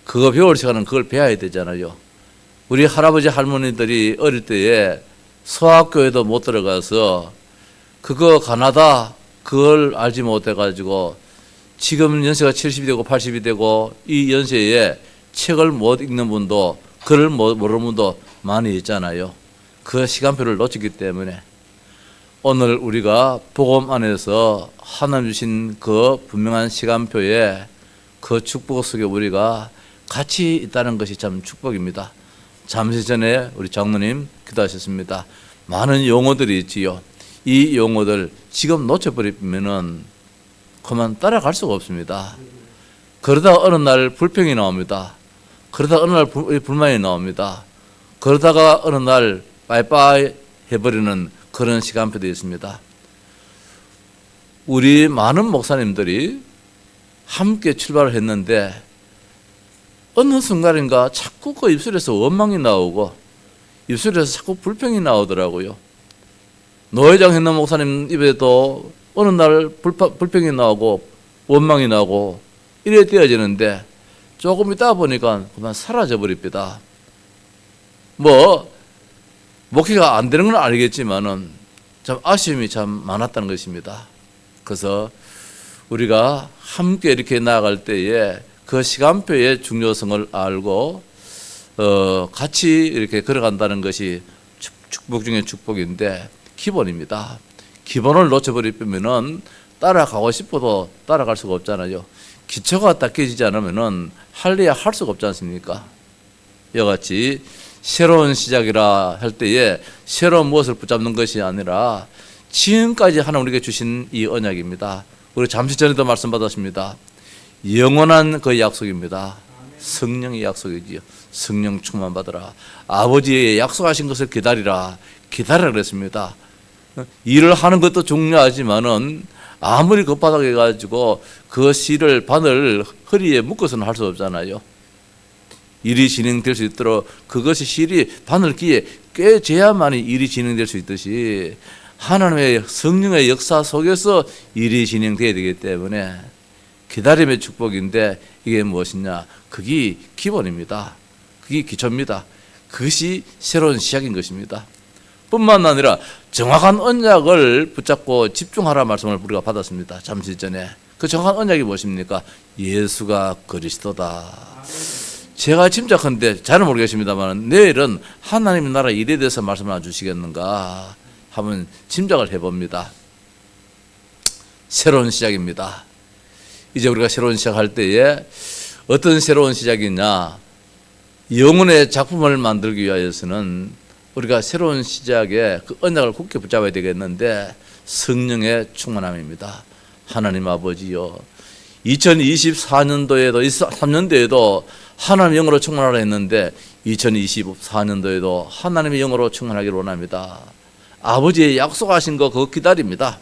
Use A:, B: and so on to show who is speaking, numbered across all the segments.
A: 그거 배울 시간은 그걸 배워야 되잖아요. 우리 할아버지 할머니들이 어릴 때에 서학교에도 못 들어가서 그거 가나다 그걸 알지 못해가지고 지금 연세가 70이 되고 80이 되고 이 연세에 책을 못 읽는 분도 글을 모르는 분도 많이 있잖아요. 그 시간표를 놓쳤기 때문에 오늘 우리가 복음 안에서 하나님 주신 그 분명한 시간표에 그 축복 속에 우리가 같이 있다는 것이 참 축복입니다. 잠시 전에 우리 장로님 기도하셨습니다. 많은 용어들이 있지요. 이 용어들 지금 놓쳐버리면은 그만 따라갈 수가 없습니다. 그러다가 어느 날 불평이 나옵니다. 그러다가 어느 날 불만이 나옵니다. 그러다가 어느 날 빠이빠이 해버리는 그런 시간표도 있습니다. 우리 많은 목사님들이 함께 출발을 했는데 어느 순간인가 자꾸 그 입술에서 원망이 나오고 입술에서 자꾸 불평이 나오더라고요. 노회장 했는 목사님 입에도 어느 날 불평이 나오고 원망이 나오고 이래 되어지는데 조금 있다 보니까 그만 사라져버립니다. 목회가 안 되는 건 알겠지만은 참 아쉬움이 참 많았다는 것입니다. 그래서 우리가 함께 이렇게 나아갈 때에 그 시간표의 중요성을 알고 같이 이렇게 걸어간다는 것이 축복 중에 축복인데 기본입니다. 기본을 놓쳐버리면은 따라가고 싶어도 따라갈 수가 없잖아요. 기초가 딱 깨지지 않으면은 할래야 할 수가 없지 않습니까? 이와 같이 새로운 시작이라 할 때에 새로운 무엇을 붙잡는 것이 아니라 지금까지 하나님 우리에게 주신 이 언약입니다. 우리 잠시 전에도 말씀받았습니다. 영원한 그 약속입니다. 성령의 약속이지요. 성령 충만 받으라. 아버지의 약속하신 것을 기다리라. 기다리라 그랬습니다. 일을 하는 것도 중요하지만은 아무리 급하다고 해가지고 그 실을 바늘 허리에 묶어서는 할 수 없잖아요. 일이 진행될 수 있도록 그것이 실이 바늘기에 꿰져야만이 일이 진행될 수 있듯이 하나님의 성령의 역사 속에서 일이 진행돼야 되기 때문에 기다림의 축복인데 이게 무엇이냐? 그게 기본입니다. 그게 기초입니다. 그것이 새로운 시작인 것입니다. 뿐만 아니라 정확한 언약을 붙잡고 집중하라 말씀을 우리가 받았습니다. 잠시 전에. 그 정확한 언약이 무엇입니까? 예수가 그리스도다. 제가 짐작한데 잘은 모르겠습니다만 내일은 하나님의 나라 일에 대해서 말씀을 안 주시겠는가 한번 짐작을 해봅니다. 새로운 시작입니다. 이제 우리가 새로운 시작할 때에 어떤 새로운 시작이냐? 영혼의 작품을 만들기 위해서는 우리가 새로운 시작에 그 언약을 굳게 붙잡아야 되겠는데 성령의 충만함입니다. 하나님 아버지요, 2024년도에도 23년도에도 하나님의 영으로 충만하라 했는데 2024년도에도 하나님의 영으로 충만하기를 원합니다. 아버지의 약속하신 거 그거 기다립니다.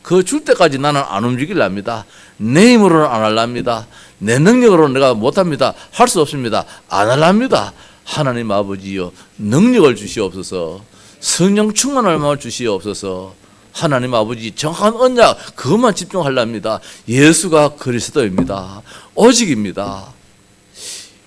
A: 그거 줄 때까지 나는 안 움직일랍니다. 내 힘으로는 안 할랍니다. 내 능력으로는 내가 못합니다. 할 수 없습니다. 안 할랍니다. 하나님 아버지요, 능력을 주시옵소서. 성령 충만할 마음을 주시옵소서. 하나님 아버지 정확한 언약 그것만 집중하랍니다. 예수가 그리스도입니다. 오직입니다.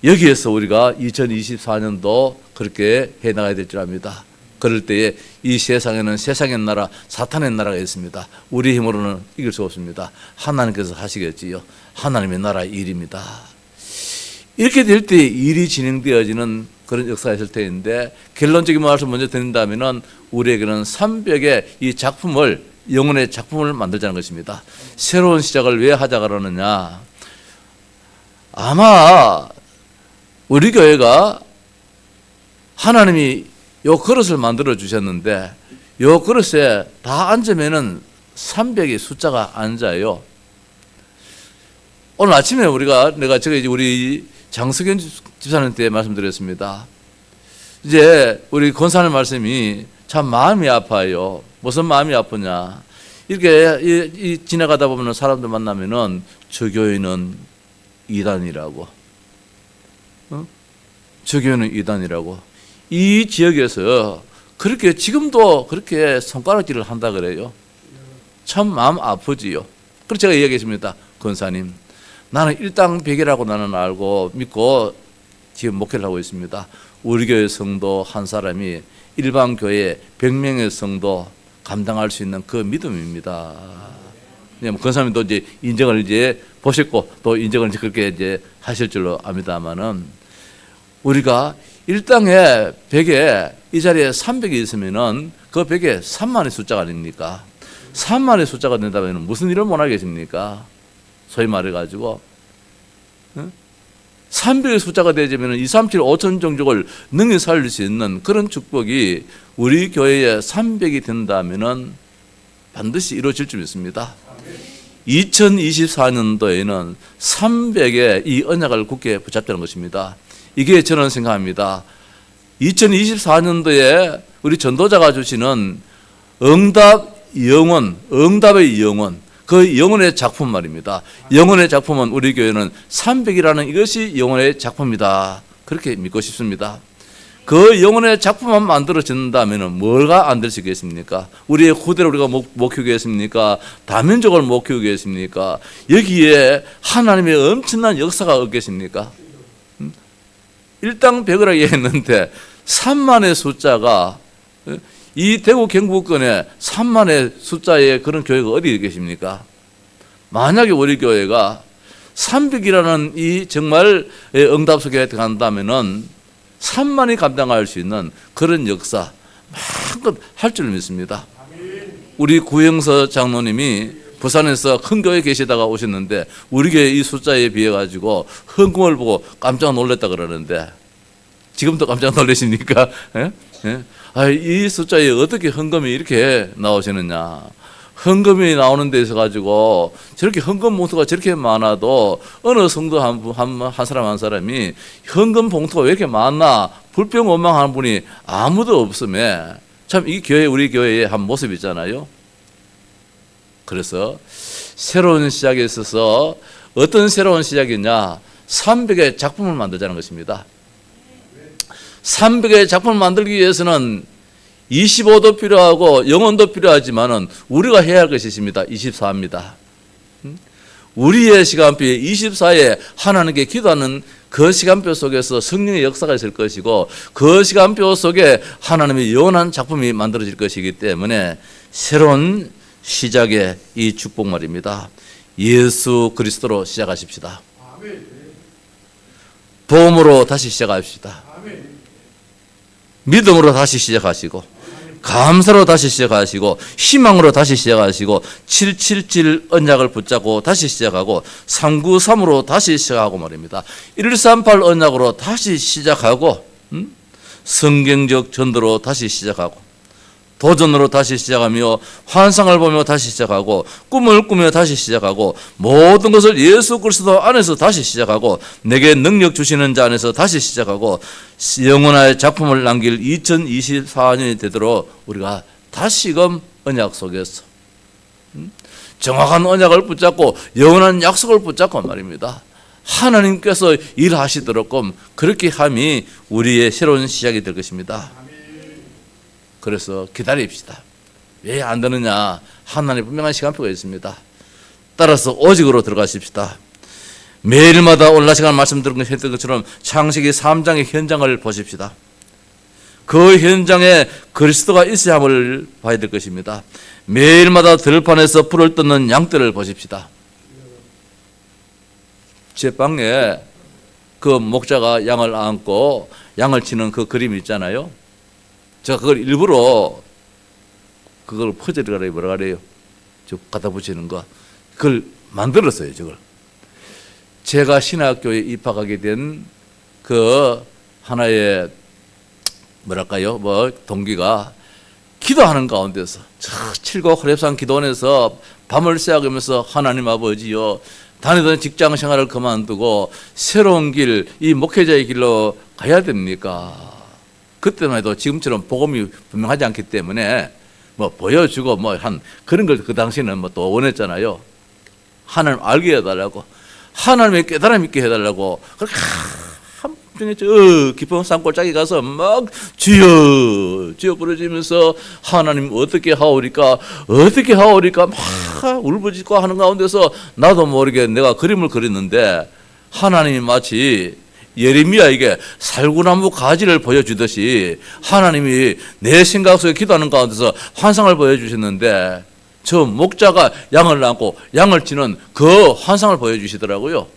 A: 여기에서 우리가 2024년도 그렇게 해나가야 될 줄 압니다. 그럴 때에 이 세상에는 세상의 나라 사탄의 나라가 있습니다. 우리 힘으로는 이길 수 없습니다. 하나님께서 하시겠지요. 하나님의 나라의 일입니다. 이렇게 될 때 일이 진행되어지는 그런 역사가 있을 텐데 결론적인 말씀을 먼저 드린다면 우리에게는 300의 이 작품을 영혼의 작품을 만들자는 것입니다. 새로운 시작을 왜 하자 그러느냐? 아마 우리 교회가 하나님이 요 그릇을 만들어 주셨는데 요 그릇에 다 앉으면은 300의 숫자가 앉아요. 오늘 아침에 내가 저기 우리 장석현 집사님 때 말씀드렸습니다. 이제 우리 권사님 말씀이 참 마음이 아파요. 무슨 마음이 아프냐? 이렇게 지나가다 보면 사람들 만나면은 저 교회는 이단이라고, 저 교회는 이단이라고. 이 지역에서 그렇게 지금도 그렇게 손가락질을 한다 그래요. 참 마음 아프지요. 그래서 제가 이야기했습니다. 권사님, 나는 일당백이라고 나는 알고 믿고 지금 목회를 하고 있습니다. 우리 교회 성도 한 사람이 일반 교회 100명의 성도 감당할 수 있는 그 믿음입니다. 그 사람이 또 이제 인정을 이제 보셨고 또 인정을 이제 그렇게 이제 하실 줄로 압니다만은, 우리가 일당에 100에 이 자리에 300이 있으면은 그 100에 3만의 숫자가 아닙니까? 3만의 숫자가 된다면 무슨 일을 못 하겠습니까? 소위 말해가지고 300의 숫자가 되자면 2, 3, 7, 5천 종족을 능히 살릴 수 있는 그런 축복이 우리 교회에 300이 된다면은 반드시 이루어질 줄 믿습니다. 2024년도에는 300의 이 언약을 굳게 붙잡자는 것입니다. 이게 저는 생각합니다. 2024년도에 우리 전도자가 주시는 응답의 영혼, 그 영혼의 작품 말입니다. 영혼의 작품은 우리 교회는 300이라는 이것이 영혼의 작품이다. 그렇게 믿고 싶습니다. 그 영혼의 작품만 만들어진다면 뭐가 안 될 수 있겠습니까? 우리의 후대를 우리가 못 키우겠습니까? 다민족을 못 키우겠습니까? 여기에 하나님의 엄청난 역사가 없겠습니까? 일당 100이라고 했는데 3만의 숫자가, 이 대구 경북권에 3만의 숫자의 그런 교회가 어디 계십니까? 만약에 우리 교회가 300이라는 이 정말 응답 속에 들어간다면은 3만이 감당할 수 있는 그런 역사 마음껏 할 줄 믿습니다. 우리 구영서 장로님이 부산에서 큰 교회에 계시다가 오셨는데 우리 교회 이 숫자에 비해 가지고 헌금을 보고 깜짝 놀랐다 그러는데, 지금도 깜짝 놀라십니까? 예? 예? 이 숫자에 어떻게 헌금이 이렇게 나오시느냐? 헌금이 나오는 데 있어 가지고 저렇게 헌금 봉투가 저렇게 많아도 어느 성도 한 사람 한 사람이 헌금 봉투가 왜 이렇게 많나 불평원망하는 분이 아무도 없음에, 참 이 교회, 우리 교회의 한 모습이 있잖아요. 그래서 새로운 시작에 있어서 어떤 새로운 시작이냐, 300의 작품을 만들자는 것입니다. 300의 작품을 만들기 위해서는 25도 필요하고 영혼도 필요하지만은 우리가 해야 할 것이 있습니다. 24입니다. 우리의 시간표에 24에 하나님께 기도하는 그 시간표 속에서 성령의 역사가 있을 것이고, 그 시간표 속에 하나님의 영원한 작품이 만들어질 것이기 때문에 새로운 시작의 이 축복 말입니다. 예수 그리스도로 시작하십시다. 도움으로 다시 시작합시다. 믿음으로 다시 시작하시고, 감사로 다시 시작하시고, 희망으로 다시 시작하시고, 777 언약을 붙잡고 다시 시작하고, 393으로 다시 시작하고 말입니다. 138 언약으로 다시 시작하고, 성경적 전도로 다시 시작하고, 도전으로 다시 시작하며, 환상을 보며 다시 시작하고, 꿈을 꾸며 다시 시작하고, 모든 것을 예수 그리스도 안에서 다시 시작하고, 내게 능력 주시는 자 안에서 다시 시작하고, 영원한 작품을 남길 2024년이 되도록 우리가 다시금 언약 속에서 정확한 언약을 붙잡고 영원한 약속을 붙잡고 말입니다. 하나님께서 일하시도록끔 그렇게 함이 우리의 새로운 시작이 될 것입니다. 그래서 기다립시다. 왜 안 되느냐? 하나님의 분명한 시간표가 있습니다. 따라서 오직으로 들어가십시다. 매일마다 오늘 시간 말씀드린 것처럼 창세기 3장의 현장을 보십시다. 그 현장에 그리스도가 있어야 함을 봐야 될 것입니다. 매일마다 들판에서 불을 뜯는 양떼를 보십시다. 제 방에 그 목자가 양을 안고 양을 치는 그 그림이 있잖아요. 제가 그걸 일부러 그걸 퍼즐이라 뭐라 그래요? 저 갖다 붙이는 거. 그걸 만들었어요, 저걸. 제가 신학교에 입학하게 된 그 하나의 뭐랄까요? 동기가 기도하는 가운데서 저 칠곡 호렙산 기도원에서 밤을 새워가면서 하나님 아버지요, 다니던 직장 생활을 그만두고 새로운 길, 이 목회자의 길로 가야 됩니까? 그때만 해도 지금처럼 복음이 분명하지 않기 때문에 보여주고 한 그런 걸 그 당시에는 또 원했잖아요. 하나님 알게 해달라고, 하나님의 깨달음 있게 해달라고 그렇게 중에 저 깊은 산골짜기 가서 막 주여 주여 부르짖으면서 하나님 어떻게 하오리까 막 울부짖고 하는 가운데서 나도 모르게 내가 그림을 그렸는데 하나님이 마치 예레미야에게 살구나무 가지를 보여주듯이 하나님이 내 생각 속에 기도하는 가운데서 환상을 보여주셨는데 저 목자가 양을 안고 양을 치는 그 환상을 보여주시더라고요.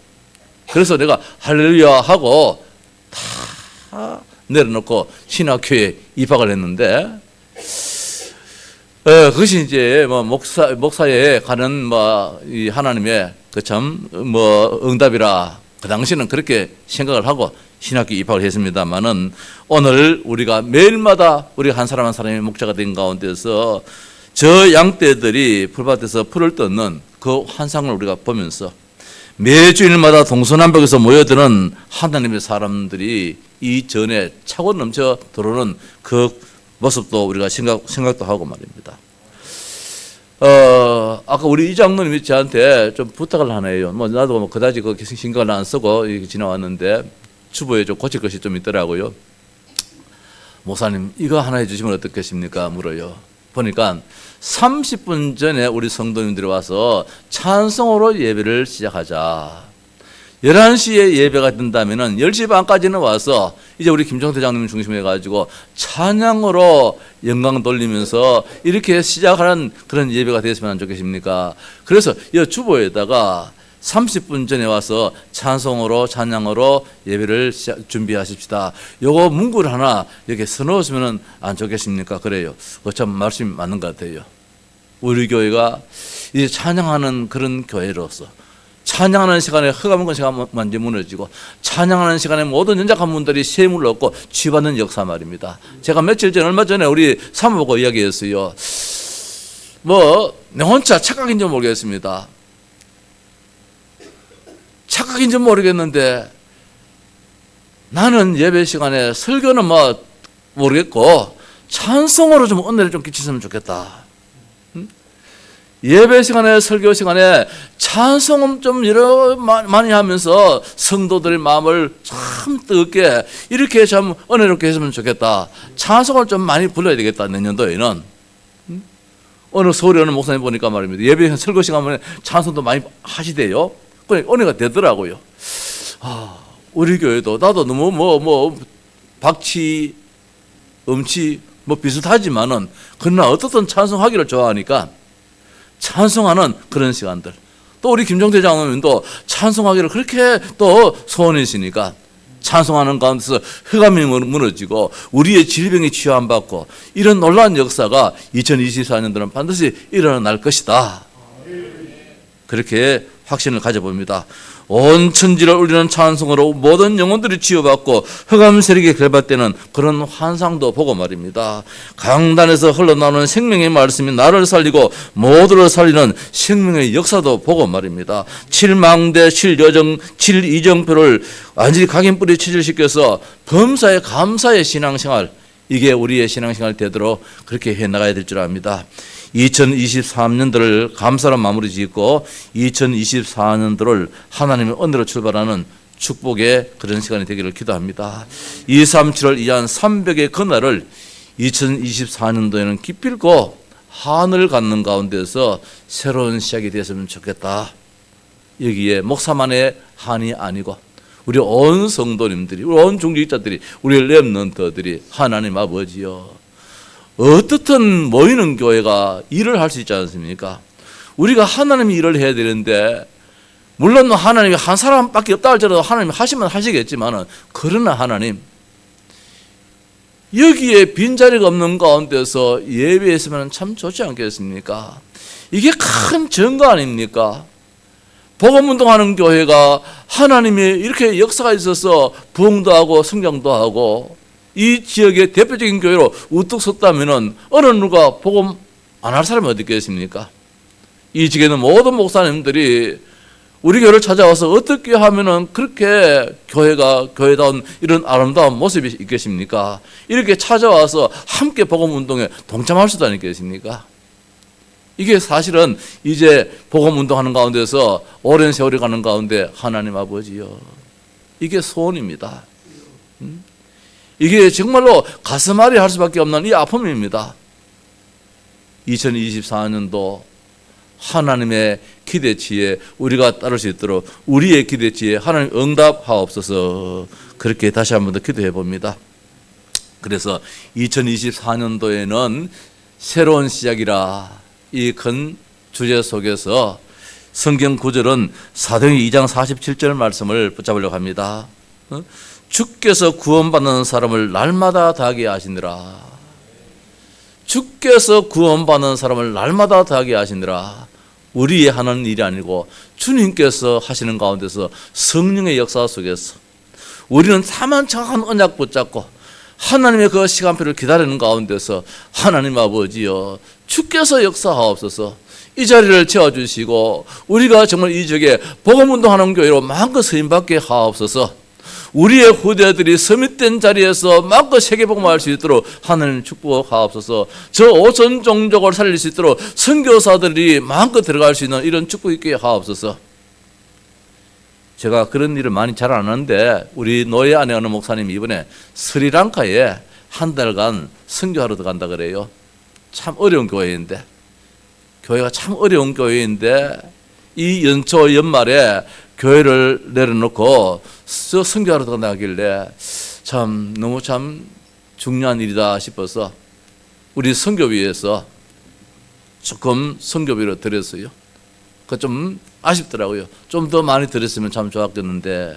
A: 그래서 내가 할렐루야 하고 다 내려놓고 신학교에 입학을 했는데 그것이 이제 뭐 목사에 가는 이 하나님의 그 참 응답이라 그 당시는 그렇게 생각을 하고 신학교 입학을 했습니다만은 오늘 우리가 매일마다 우리가 한 사람 한 사람이 목자가 된 가운데서 저 양떼들이 풀밭에서 풀을 뜯는 그 환상을 우리가 보면서 매주일마다 동서남북에서 모여드는 하나님의 사람들이 이 전에 차고 넘쳐 들어오는 그 모습도 우리가 생각도 하고 말입니다. 아까 우리 이장로님이 저한테 좀 부탁을 하네요. 나도 그다지 그 신경을 안 쓰고 지나왔는데 주보에 좀 고칠 것이 좀 있더라고요. 목사님 이거 하나 해주시면 어떻겠습니까? 물어요. 보니까 30분 전에 우리 성도님들이 와서 찬송으로 예배를 시작하자. 11시에 예배가 된다면 10시 반까지는 와서 이제 우리 김종태 장님 중심으로 해가지고 찬양으로 영광 돌리면서 이렇게 시작하는 그런 예배가 됐으면 좋겠습니까? 그래서 이 주보에다가 30분 전에 와서 찬송으로 찬양으로 예배를 준비하십시다. 요거 문구를 하나 이렇게 써놓으시면 안 좋겠습니까? 그래요. 참 말씀이 맞는 것 같아요. 우리 교회가 이제 찬양하는 그런 교회로서 찬양하는 시간에 흑암은 시간 완전히 무너지고 찬양하는 시간에 모든 연약한 분들이 샘을 얻고 치유받는 역사 말입니다. 제가 며칠 전 얼마 전에 우리 사모보고 이야기했어요. 내 혼자 착각인지 모르겠습니다. 착각인지 모르겠는데 나는 예배 시간에 설교는 모르겠고 찬송으로 좀 은혜를 좀 끼쳤으면 좋겠다. 예배 시간에 설교 시간에 찬송을 좀 많이 하면서 성도들의 마음을 참 뜨겁게 이렇게 참 은혜롭게 했으면 좋겠다. 찬송을 좀 많이 불러야 되겠다. 내년도에는 어느 서울에 어느 목사님 보니까 말입니다. 예배 설교 시간에 찬송도 많이 하시대요. 그러니까 은혜가 되더라고요. 우리 교회도 나도 너무 박치 음치 비슷하지만은 그러나 어떻든 찬송하기를 좋아하니까 찬송하는 그런 시간들. 또 우리 김종태 장로님도 찬송하기를 그렇게 또 소원이시니까 찬송하는 가운데서 흑암이 무너지고 우리의 질병이 치유받고 이런 놀라운 역사가 2024년도는 반드시 일어날 것이다. 그렇게 확신을 가져봅니다. 온 천지를 울리는 찬송으로 모든 영혼들이 치유받고 흑암 세력이 결박되는 그런 환상도 보고 말입니다. 강단에서 흘러나오는 생명의 말씀이 나를 살리고 모두를 살리는 생명의 역사도 보고 말입니다. 7망대 7이정표를 완전히 각인뿌리 체질시켜서 범사에 감사의 신앙생활, 이게 우리의 신앙생활 되도록 그렇게 해나가야 될 줄 압니다. 2023년도를 감사로 마무리 짓고 2024년도를 하나님의 은혜로 출발하는 축복의 그런 시간이 되기를 기도합니다. 237월 이한 300의 그날을 2024년도에는 기필코 한을 갖는 가운데서 새로운 시작이 되었으면 좋겠다. 여기에 목사만의 한이 아니고 우리 온 성도님들이, 우리 온 중직자들이, 우리 렘넌트들이 하나님 아버지여, 어떻든 모이는 교회가 일을 할 수 있지 않습니까? 우리가 하나님이 일을 해야 되는데, 물론 하나님이 한 사람밖에 없다 할지라도 하나님이 하시면 하시겠지만은, 그러나 하나님, 여기에 빈자리가 없는 가운데서 예배했으면 참 좋지 않겠습니까? 이게 큰 증거 아닙니까? 복음운동하는 교회가 하나님이 이렇게 역사가 있어서 부흥도 하고 성장도 하고 이 지역의 대표적인 교회로 우뚝 섰다면은 어느 누가 복음 안 할 사람이 어디 있겠습니까? 이 지역에는 모든 목사님들이 우리 교회를 찾아와서 어떻게 하면은 그렇게 교회가 교회다운 이런 아름다운 모습이 있겠습니까? 이렇게 찾아와서 함께 복음운동에 동참할 수도 아니겠습니까? 이게 사실은 이제 복음운동하는 가운데서 오랜 세월이 가는 가운데 하나님 아버지요, 이게 소원입니다. 이게 정말로 가슴앓이 할 수밖에 없는 이 아픔입니다. 2024년도 하나님의 기대치에 우리가 따를 수 있도록 우리의 기대치에 하나님 응답하옵소서. 그렇게 다시 한 번 더 기도해 봅니다. 그래서 2024년도에는 새로운 시작이라 이 큰 주제 속에서 성경 구절은 사도행전 2장 47절 말씀을 붙잡으려고 합니다. 주께서 구원받는 사람을 날마다 더하게 하시느라. 주께서 구원받는 사람을 날마다 더하게 하시느라. 우리의 하는 일이 아니고 주님께서 하시는 가운데서 성령의 역사 속에서 우리는 다만 정확한 언약 붙잡고 하나님의 그 시간표를 기다리는 가운데서 하나님 아버지여 주께서 역사하옵소서. 이 자리를 채워주시고 우리가 정말 이 지역에 복음운동하는 교회로 마음껏 쓰임받게 하옵소서. 우리의 후대들이 서밋된 자리에서 마음껏 세계복음할 수 있도록 하나님 축복하옵소서. 저 오천 종족을 살릴 수 있도록 선교사들이 마음껏 들어갈 수 있는 이런 축복 있게 하옵소서. 제가 그런 일을 많이 잘 안 하는데 우리 노예 안에 어느 목사님이 이번에 스리랑카에 한 달간 선교하러 들어간다 그래요. 참 어려운 교회인데, 교회가 참 어려운 교회인데 이 연초 연말에 교회를 내려놓고 선교하러 들어간다 하길래 참 너무 참 중요한 일이다 싶어서 우리 선교비에서 조금 선교비로 드렸어요. 그 좀 아쉽더라고요. 좀 더 많이 드렸으면 참 좋았겠는데.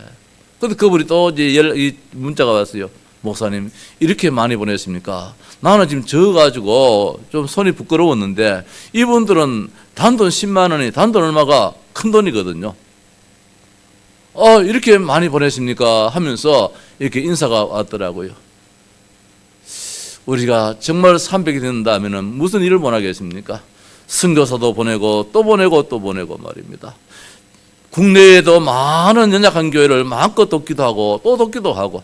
A: 근데 그분이 또 이제 이 문자가 왔어요. 목사님, 이렇게 많이 보냈습니까? 나는 지금 져가지고 좀 손이 부끄러웠는데 이분들은 단돈 10만 원이 단돈 얼마가 큰 돈이거든요. 이렇게 많이 보냈습니까? 하면서 이렇게 인사가 왔더라고요. 우리가 정말 300이 된다면 무슨 일을 원하겠습니까? 선교사도 보내고 또 보내고 또 보내고 말입니다. 국내에도 많은 연약한 교회를 마음껏 돕기도 하고 또 돕기도 하고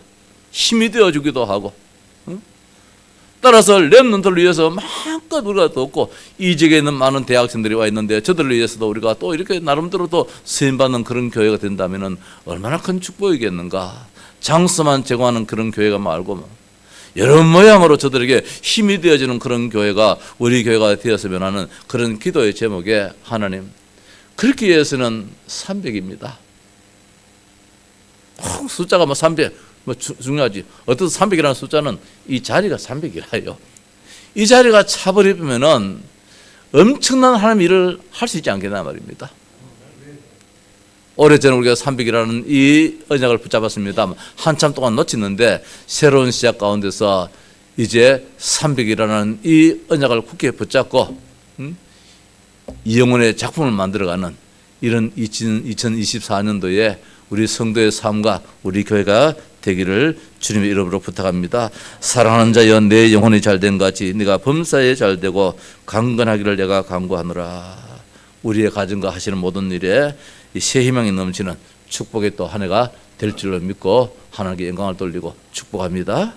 A: 힘이 되어주기도 하고, 따라서 렘넌트를 위해서 마음껏 우리가 돕고 이 지역에 있는 많은 대학생들이 와 있는데 저들을 위해서도 우리가 또 이렇게 나름대로 또 쓰임받는 그런 교회가 된다면 얼마나 큰 축복이겠는가. 장소만 제공하는 그런 교회가 말고 여러 모양으로 저들에게 힘이 되어지는 그런 교회가 우리 교회가 되었으면 하는 그런 기도의 제목에 하나님, 그렇게 위해서는 300입니다. 숫자가 300 중요하지. 어떤 300이라는 숫자는 이 자리가 300이라요. 이 자리가 차버리면은 엄청난 하나님 일을 할 수 있지 않겠나 말입니다. 오래전에 우리가 300이라는 이 언약을 붙잡았습니다. 한참 동안 놓치는데 새로운 시작 가운데서 이제 300이라는 이 언약을 굳게 붙잡고 이 영혼의 작품을 만들어가는 이런 2024년도에 우리 성도의 삶과 우리 교회가 되기를 주님의 이름으로 부탁합니다. 사랑하는 자여, 내 영혼이 잘된 같이 네가 범사에 잘되고 강건하기를 내가 간구하노라. 우리의 가정과 하시는 모든 일에 이 새 희망이 넘치는 축복의 또 한 해가 될 줄로 믿고 하나님께 영광을 돌리고 축복합니다.